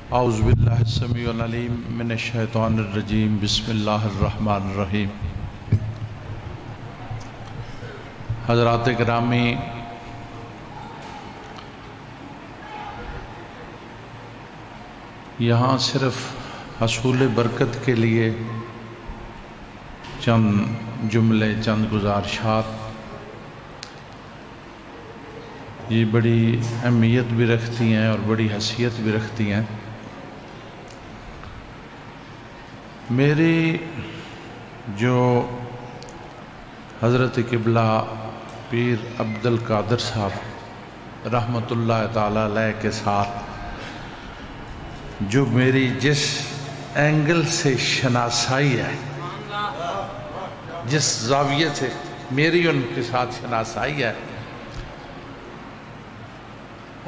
اعوذ باللہ السمیع العلیم من الشیطان الرجیم بسم اللہ الرحمن الرحیم۔ حضرات گرامی، یہاں صرف حصول برکت کے لیے چند جملے، چند گزارشات یہ بڑی اہمیت بھی رکھتی ہیں اور بڑی حیثیت بھی رکھتی ہیں۔ میری جو حضرت قبلہ پیر عبد القادر صاحب رحمۃ اللہ تعالی علیہ کے ساتھ جو میری جس اینگل سے شناسائی ہے، جس زاویے سے میری ان کے ساتھ شناسائی ہے،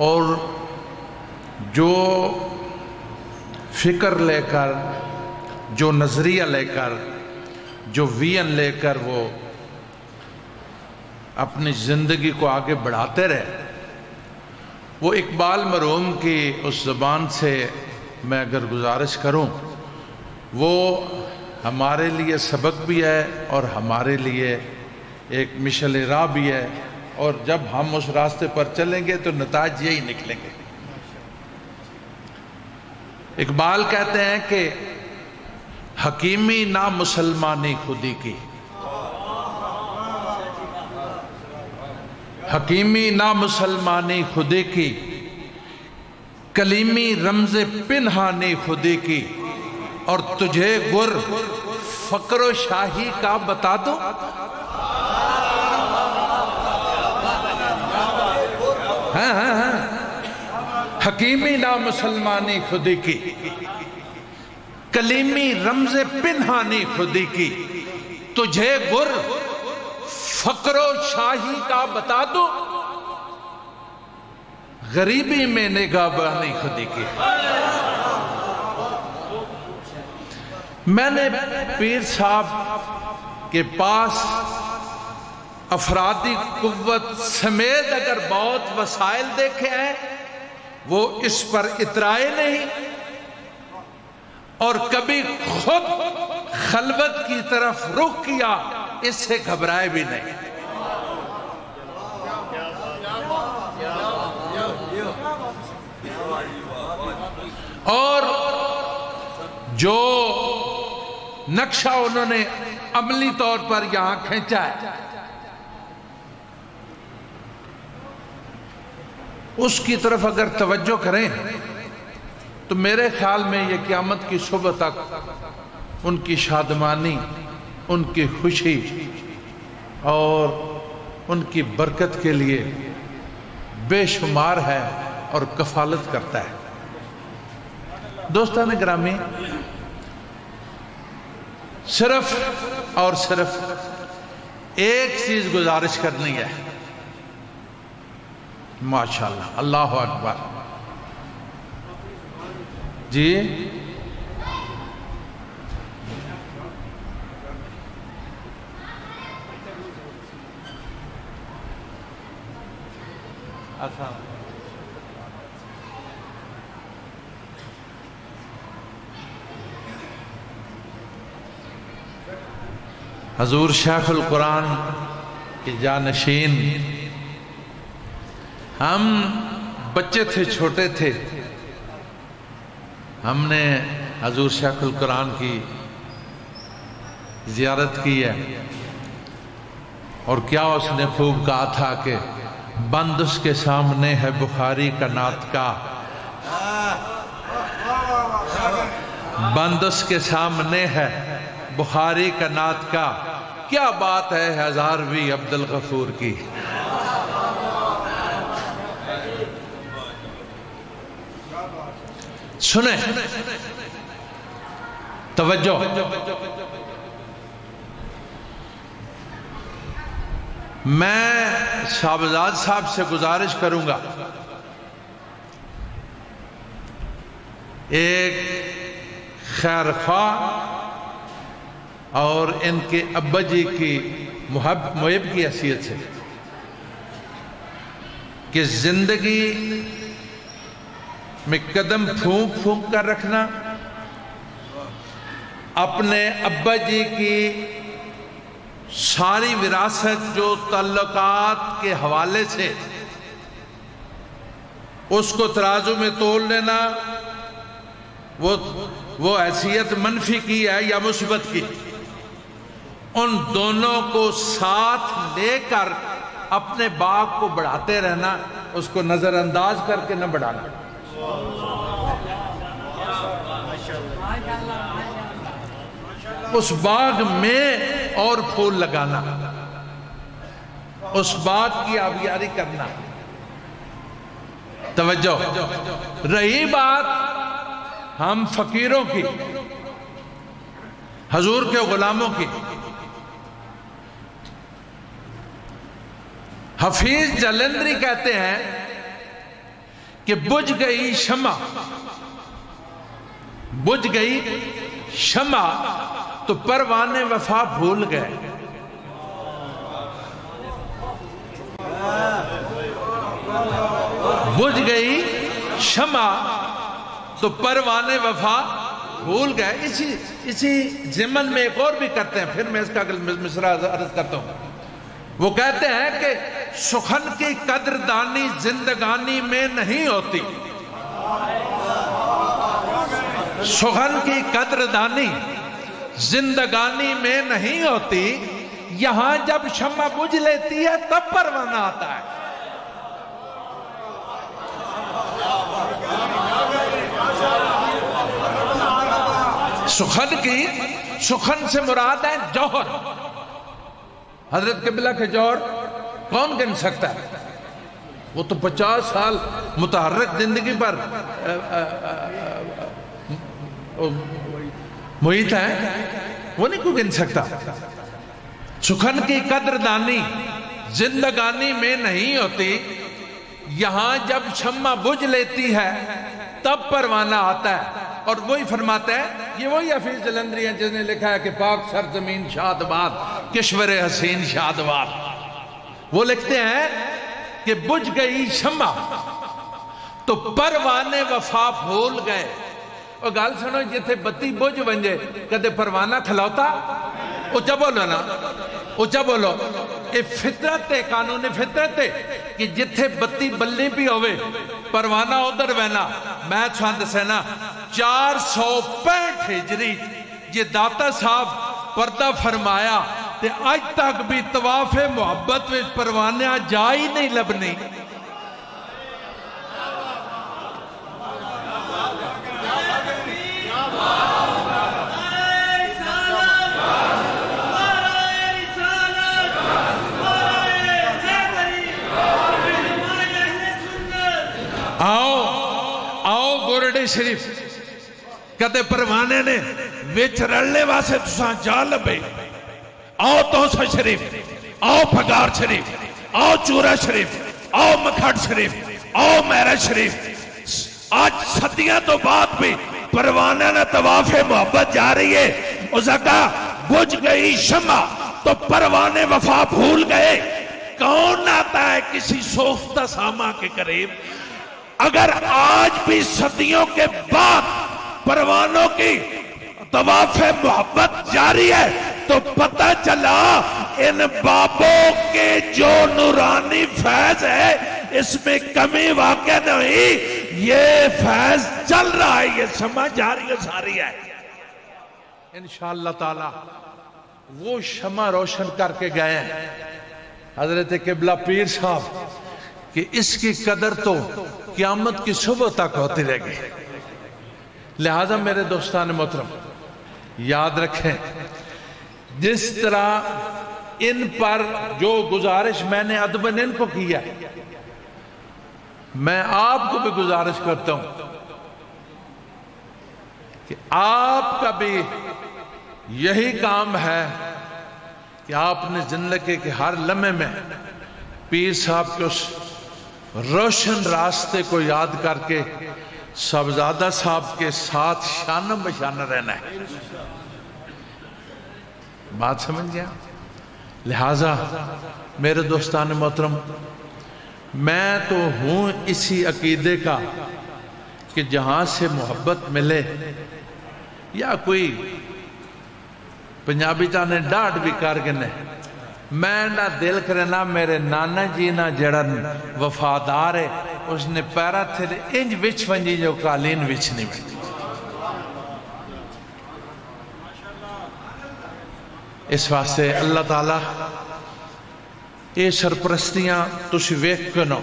اور جو فکر لے کر، جو نظریہ لے کر، جو ویژن لے کر وہ اپنی زندگی کو آگے بڑھاتے رہے، وہ اقبال مرحوم کی اس زبان سے میں اگر گزارش کروں، وہ ہمارے لیے سبق بھی ہے اور ہمارے لیے ایک مشعل راہ بھی ہے، اور جب ہم اس راستے پر چلیں گے تو نتائج یہی نکلیں گے۔ اقبال کہتے ہیں کہ حکیمی نا مسلمانی خودی کی، حکیمی نا مسلمانی خودی کی، کلیمی رمز پنہانی خودی کی، اور تجھے گر فقر و شاہی کا بتا دو۔ حکیمی نا مسلمانی خودی کی، کلیمی رمز پنہانی خودی کی، تجھے گر فقر و شاہی کا بتا دو، غریبی میں نگاہ بانی خودی کی۔ میں نے پیر صاحب کے پاس افرادی قوت سمیت اگر بہت وسائل دیکھے ہیں، وہ اس پر اترائے نہیں اور کبھی خود خلوت کی طرف رخ کیا، اس سے گھبرائے بھی نہیں۔ اور جو نقشہ انہوں نے عملی طور پر یہاں کھینچا ہے، اس کی طرف اگر توجہ کریں تو میرے خیال میں یہ قیامت کی صبح تک ان کی شادمانی، ان کی خوشی اور ان کی برکت کے لیے بے شمار ہے اور کفالت کرتا ہے۔ دوستان گرامی، صرف اور صرف ایک چیز گزارش کرنی ہے۔ ماشاءاللہ، اللہ اکبر جی۔ حضور شیخ القرآن کے جانشین، ہم بچے تھے، چھوٹے تھے، ہم نے حضور شیخ القرآن کی زیارت کی ہے، اور کیا اس نے خوب کہا تھا کہ بند اس کے سامنے ہے بخاری کا نعت کا، بند اس کے سامنے ہے بخاری کا نعت کا، کیا بات ہے ہزارویں عبد الغفور کی۔ سنیں، توجہ، میں شہبزاد صاحب سے گزارش کروں گا، ایک خیر خواہ اور ان کے ابا جی کی محب کی حیثیت سے کہ زندگی میں قدم پھونک پھونک کر رکھنا، اپنے ابا جی کی ساری وراثت جو تعلقات کے حوالے سے اس کو ترازو میں تول لینا، وہ حیثیت منفی کی ہے یا مثبت کی، ان دونوں کو ساتھ لے کر اپنے باغ کو بڑھاتے رہنا، اس کو نظر انداز کر کے نہ بڑھانا۔ اس باغ میں اور پھول لگانا، اس باغ کی آبیاری کرنا۔ توجہ، رہی بات ہم فقیروں کی، حضور کے غلاموں کی، حفیظ جلندری کہتے ہیں کہ بجھ گئی شمع، بجھ گئی شمع تو پروانے وفا بھول گئے۔ بجھ گئی شمع تو پروانے وفا بھول گئے۔ اسی ضمن میں ایک اور بھی کرتے ہیں، پھر میں اس کا مصرع عرض کرتا ہوں۔ وہ کہتے ہیں کہ سخن کی قدردانی زندگانی میں نہیں ہوتی، سخن کی قدردانی زندگانی میں نہیں ہوتی، یہاں جب شمع بجھ لیتی ہے تب پروانہ آتا ہے۔ سخن سے مراد ہے جوہر۔ حضرت قبلہ کے جوہر کون گن سکتا ہے؟ وہ تو 50 سال متحرک زندگی پر محیط ہے، وہ نہیں کوئی گن سکتا۔ سخن کی قدردانی زندگانی میں نہیں ہوتی، یہاں جب شمع بجھ لیتی ہے تب پروانہ آتا ہے۔ اور وہی فرماتا ہے، یہ وہی حفیظ جلندری ہیں جس نے لکھا ہے کہ پاک سرزمین شاد باد کشور حسین شاد باد۔ وہ لکھتے ہیں کہ بجھ گئی شمع تو پروانے وفا بھول گئے۔ اور گال سنو، جتھے بتی بجھ ونجے کدے پروانہ کھلوتا؟ اچھا بولو نا، اچھا بولو۔ یہ فطرت ہے، قانون فطرت ہے کہ جتھے بتی بلنی بھی ہوئے پروانہ ادھر وینا۔ میں چھاند سے نا 465 ہجری یہ داتا صاحب پردہ فرمایا تے آج تک بھی طواف محبت میں پروانہ جا ہی نہیں لبنی۔ آؤ گورڈے شریف کدے پروانے نے وچ رلنے واسے تساں جا لبے۔ آؤ توسا شریف، آؤ پھگار شریف، آؤ چورا شریف، آؤ مکھڑ شریف، آؤ میرا شریف۔ آج صدیاں تو بعد بھی پروانے نے طواف محبت جا رہی ہے۔ اس نے کہا بجھ گئی شمع تو پروانے وفا بھول گئے۔ کون آتا ہے کسی سوختہ ساما کے قریب؟ اگر آج بھی صدیوں کے بعد پروانوں کی طواف محبت جاری ہے تو پتہ چلا ان بابوں کے جو نورانی فیض ہے اس میں کمی واقع نہیں، یہ فیض چل رہا ہے، یہ شمع جاری ساری ہے۔ انشاءاللہ تعالی وہ شمع روشن کر کے گئے ہیں حضرت قبلہ پیر صاحب کہ اس کی قدر تو قیامت کی صبح تک ہوتی رہ گئی۔ لہذا میرے دوستان محترم یاد رکھیں، جس طرح ان پر جو گزارش میں نے ادباً ان کو کیا، میں آپ کو بھی گزارش کرتا ہوں کہ آپ کا بھی یہی کام ہے کہ آپ نے زندگی کے ہر لمحے میں پیر صاحب کے اس روشن راستے کو یاد کر کے صاحبزادہ صاحب کے ساتھ شانہ بشانہ رہنا ہے۔ بات سمجھ گیا؟ لہٰذا میرے دوستان محترم، میں تو ہوں اسی عقیدے کا کہ جہاں سے محبت ملے یا کوئی پنجابی چاہنے ڈاڑھ بھی کر گنے میں نہ دل کرنا میرے نانا جی نہ جڑن وفادار ہے اس نے پیرا تھے انج وچ ونجی جو قالین وچ نہیں ونجی اس واسطے اللہ تعالیٰ یہ سرپرستیاں تسی ویکھ کنو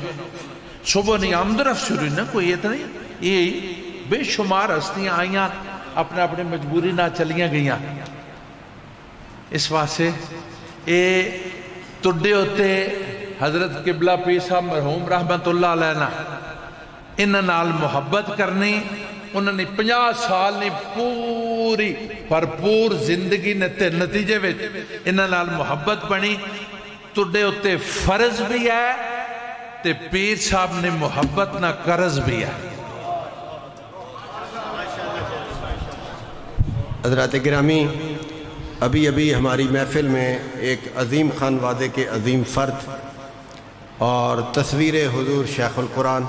صبح نہیں آمدرف شروع نہ کوئی یہ نہیں یہ بے شمار ہستیاں آئیاں اپنے اپنے مجبوری نہ چلیاں گئیاں اس واسطے یہ تڈے ہوتے حضرت قبلہ پیر صاحب مرحوم رحمت اللہ علیہ انہاں نال محبت کرنی انہوں نے 50 سال نے پوری بھرپور زندگی نتیجے میں انہاں نال محبت بنی تڈے ہوتے فرض بھی ہے تے پیر صاحب نے محبت نہ قرض بھی ہے حضرات گرامی ابھی ہماری محفل میں ایک عظیم خانوادے کے عظیم فرد اور تصویر حضور شیخ القرآن